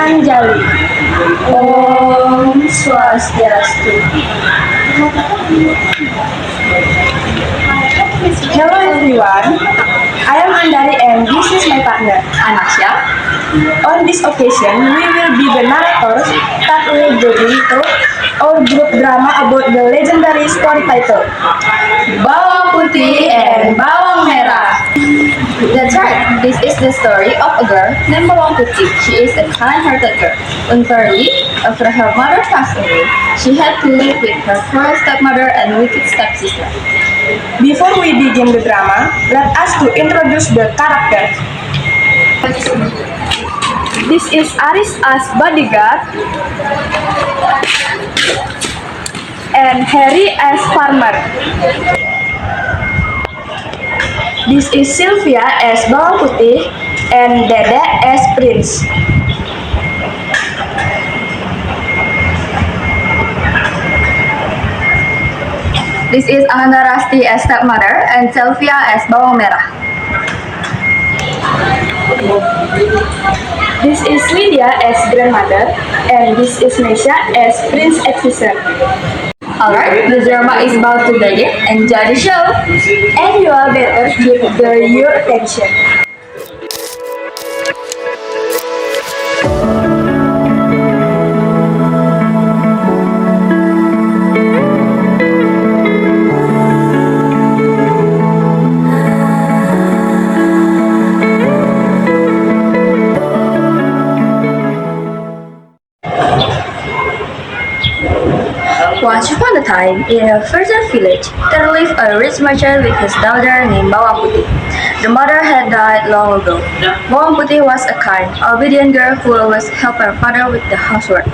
Putanjali. Om Swastiastu. Hello everyone, I am Andari and this is my partner, Anasya. On this occasion, we will be the narrators that will deliver our group drama about the legendary story titled Bawang Putih and Bawang Merah. That's right. This is the story of a girl named Bawang Putih. She is a kind-hearted girl. Unfairly, after her mother passed away, she had to live with her cruel stepmother and wicked stepsister. Before we begin the drama, let us to introduce the characters. This is Aris as bodyguard and Harry as farmer. This is Sylvia as Bawang Putih and Dede as Prince. This is Ananda Rasti as stepmother and Sylvia as Bawang Merah. This is Lydia as grandmother and this is Mesha as Prince Advisor. Alright, the drama is about to begin. Enjoy the show! And you are better give your attention. Once upon a time, in a certain village, there lived a rich merchant with his daughter named Bawang Putih. The mother had died long ago. Bawang Putih was a kind, obedient girl who always helped her father with the housework.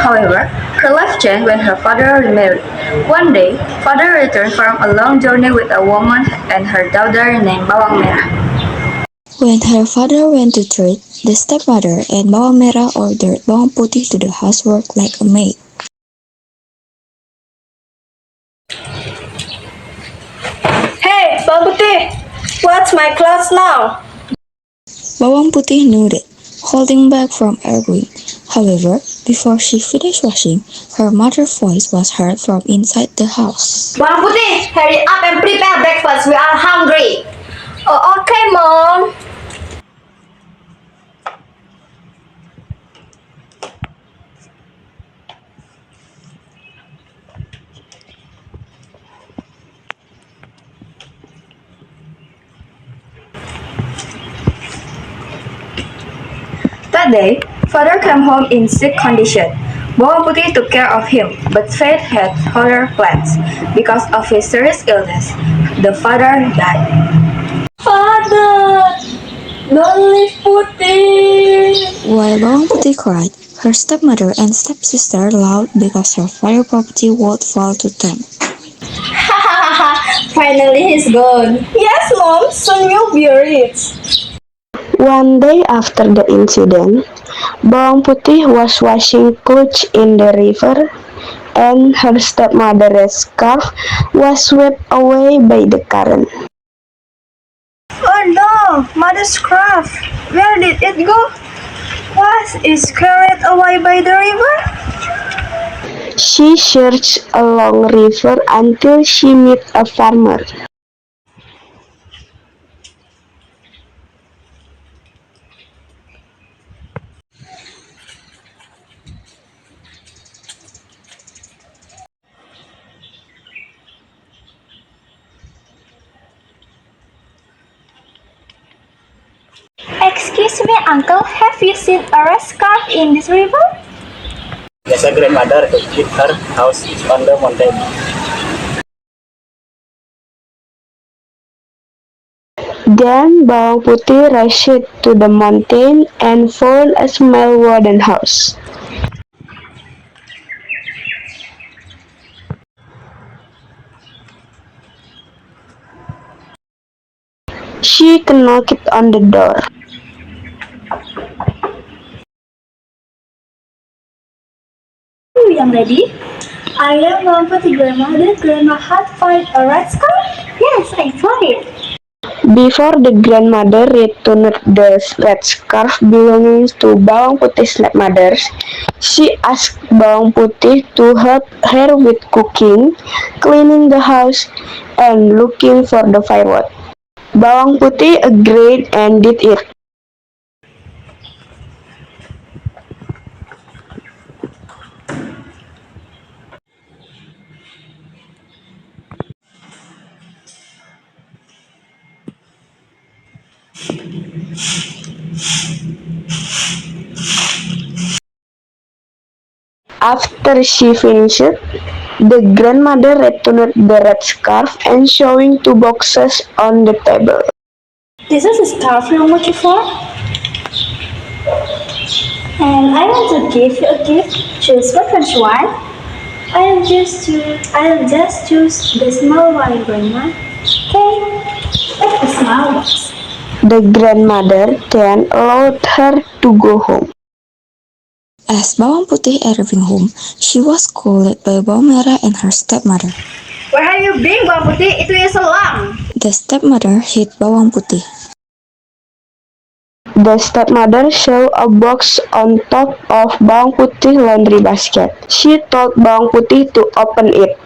However, her life changed when her father remarried. One day, father returned from a long journey with a woman and her daughter named Bawang Merah. When her father went to trade, the stepmother and Bawang Merah ordered Bawang Putih to do housework like a maid. Hey, Bawang Putih, what's my clothes now? Bawang Putih nodded, holding back from arguing. However, before she finished washing, her mother's voice was heard from inside the house. Bawang Putih, hurry up and prepare breakfast. We are hungry. Oh, okay, Mom. That day, father came home in sick condition. Bawang Putih took care of him, but fate had other plans. Because of his serious illness, the father died. Father, don't leave Putih. While Bawang Putih cried, her stepmother and stepsister laughed because her father's property would fall to them. Finally, he's gone. Yes, Mom, soon you'll be rich. One day after the incident, Bawang Putih was washing clothes in the river and her stepmother's scarf was swept away by the current. Oh no, mother's scarf. Where did it go? Was it carried away by the river? She searched along river until she met a farmer. Excuse me, uncle, have you seen a red scarf in this river? Yes, a grandmother keep her house on the mountain. Then Bawang Putih rushed to the mountain and found a small wooden house. She knocked on the door. Oh, young lady, I am Bawang Putih grandma. Did grandma had find a red scarf? Yes, I found it. Before the grandmother returned the red scarf belonging to Bawang Putih's stepmother, she asked Bawang Putih to help her with cooking, cleaning the house, and looking for the firewood. Bawang Putih agreed and did it. After she finished, the grandmother returned the red scarf and showing two boxes on the table. This is a scarf you're looking for? And I want to give you a gift. Choose which one. I'll just choose the small one, Grandma. Okay, take the small box. The grandmother then allowed her to go home. As Bawang Putih arriving home, she was scolded by Bawang Merah and her stepmother. Where have you been, Bawang Putih? Itu is alarm. The stepmother hit Bawang Putih. The stepmother saw a box on top of Bawang Putih laundry basket. She told Bawang Putih to open it.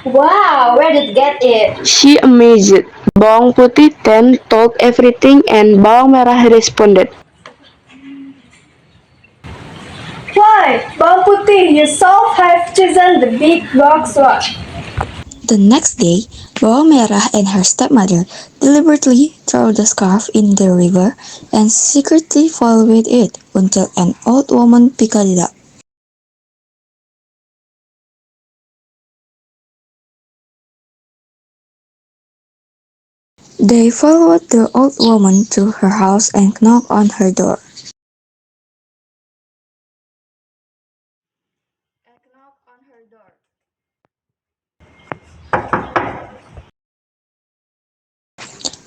Wow, where did you get it? She amazed. Bawang Putih then told everything and Bawang Merah responded. Why, Bawang Putih, you so have chosen the big box one. The next day, Bawang Merah and her stepmother deliberately threw the scarf in the river and secretly followed it until an old woman picked it up. They followed the old woman to her house and knocked on her door.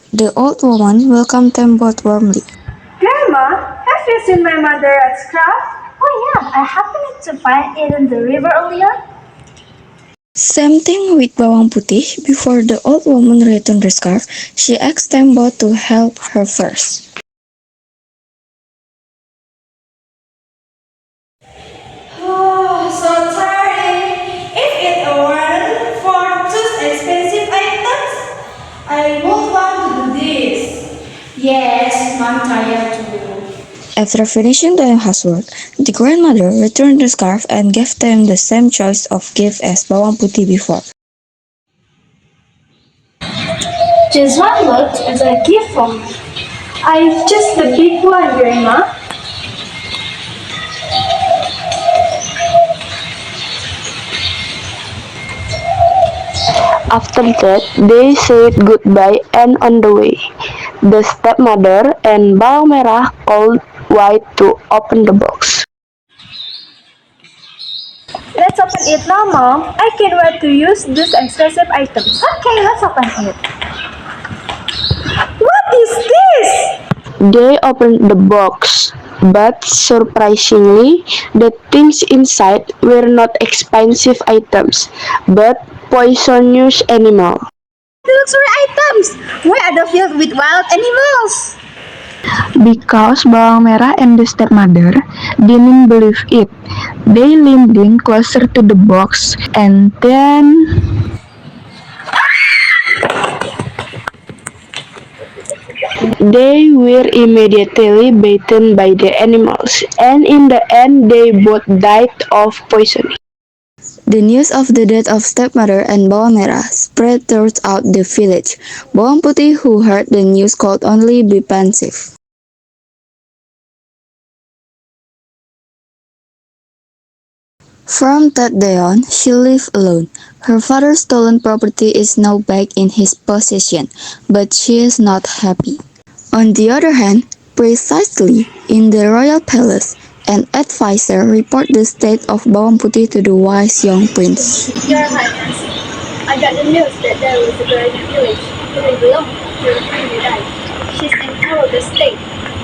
The old woman welcomed them both warmly. Grandma, have you seen my mother at scarf? Oh yeah, I happened to find it in the river earlier. Same thing with Bawang Putih. Before the old woman returned the scarf, she asked them both to help her first. Oh, so tiring. If it weren't for those expensive items, I would want to do this. Yes, I'm tired too. After finishing doing housework, the grandmother returned the scarf and gave them the same choice of gift as Bawang Putih before. Just one look as a gift for me. I choose the big one, Grandma. After that, they said goodbye and on the way, the stepmother and Bawang Merah called White to open the box. Let's open it now, Mom. I can't wait to use these expensive items. Okay, let's open it. What is this? They opened the box, but surprisingly, the things inside were not expensive items, but poisonous animals. Luxury items. Why are they filled with wild animals? Because Bawang Merah and the stepmother didn't believe it, they leaned in closer to the box and then they were immediately bitten by the animals, and in the end they both died of poisoning. The news of the death of stepmother and Bawang Merah spread throughout the village. Bawang Putih, who heard the news, could only be pensive. From that day on, she lived alone. Her father's stolen property is now back in his possession, but she is not happy. On the other hand, precisely in the royal palace, an advisor reported the state of Bawang Putih to the wise young prince. Your Highness, I got the news that there was a girl in the village who belonged to your family died. She's in terrible state.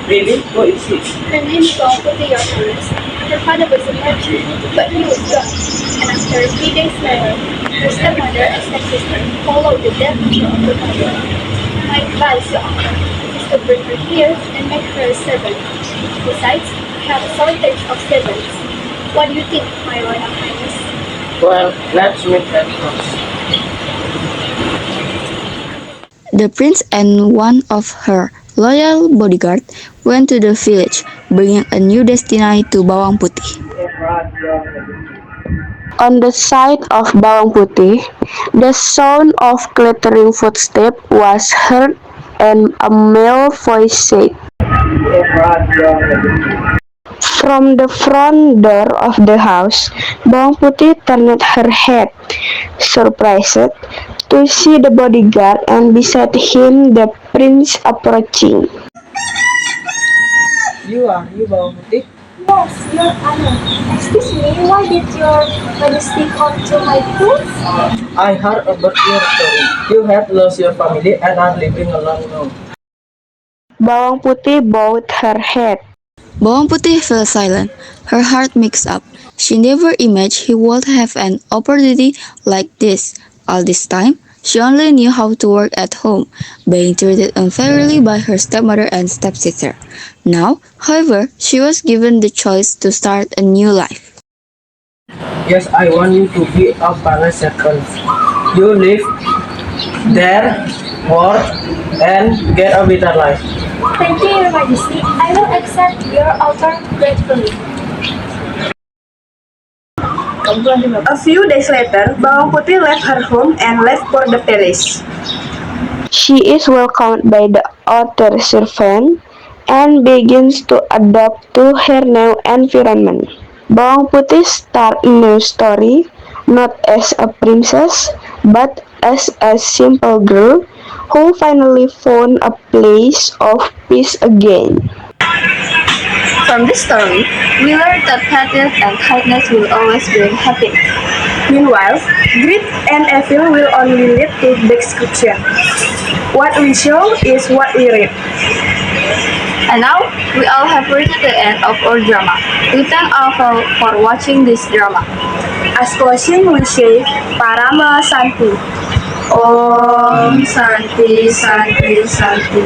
Really? Who is he? Her name is Bawangputi Yokuris. Her father was a merchant, but he was drunk. And after 3 days later, her stepmother and stepsister followed the death of her mother. My advice, your uncle, is to bring her here and make her a servant. Besides, we have a shortage of servants. What do you think, my royal highness? Well, let's meet at first. The prince and one of her loyal bodyguard went to the village, bringing a new destiny to Bawang Putih. On the side of Bawang Putih, the sound of clattering footsteps was heard and a male voice said, from the front door of the house, Bawang Putih turned her head, surprised to see the bodyguard and beside him the prince approaching. You Bawang Putih? Yes, your honor. Excuse me, why did your majesty come to my court? I heard about your story. You have lost your family and are living alone now. Bawang Putih bowed her head. Bawang Putih fell silent, her heart mixed up. She never imagined he would have an opportunity like this. All this time, she only knew how to work at home, being treated unfairly by her stepmother and stepsister. Now, however, she was given the choice to start a new life. Yes, I want you to be a palace second. You live there, work, and get a better life. Thank you, your majesty. I will accept your offer gratefully. A few days later, Bawang Putih left her home and left for the palace. She is welcomed by the other servant and begins to adapt to her new environment. Bawang Putih starts a new story, not as a princess, but as a simple girl who finally found a place of peace again. From this story, we learn that patience and kindness will always bring happiness. Meanwhile, greed and evil will only lead to destruction. What we show is what we reap. And now, we all have reached the end of our drama. We thank all for watching this drama. As closing, we say Parama Santi. Om Santi Santi Santi.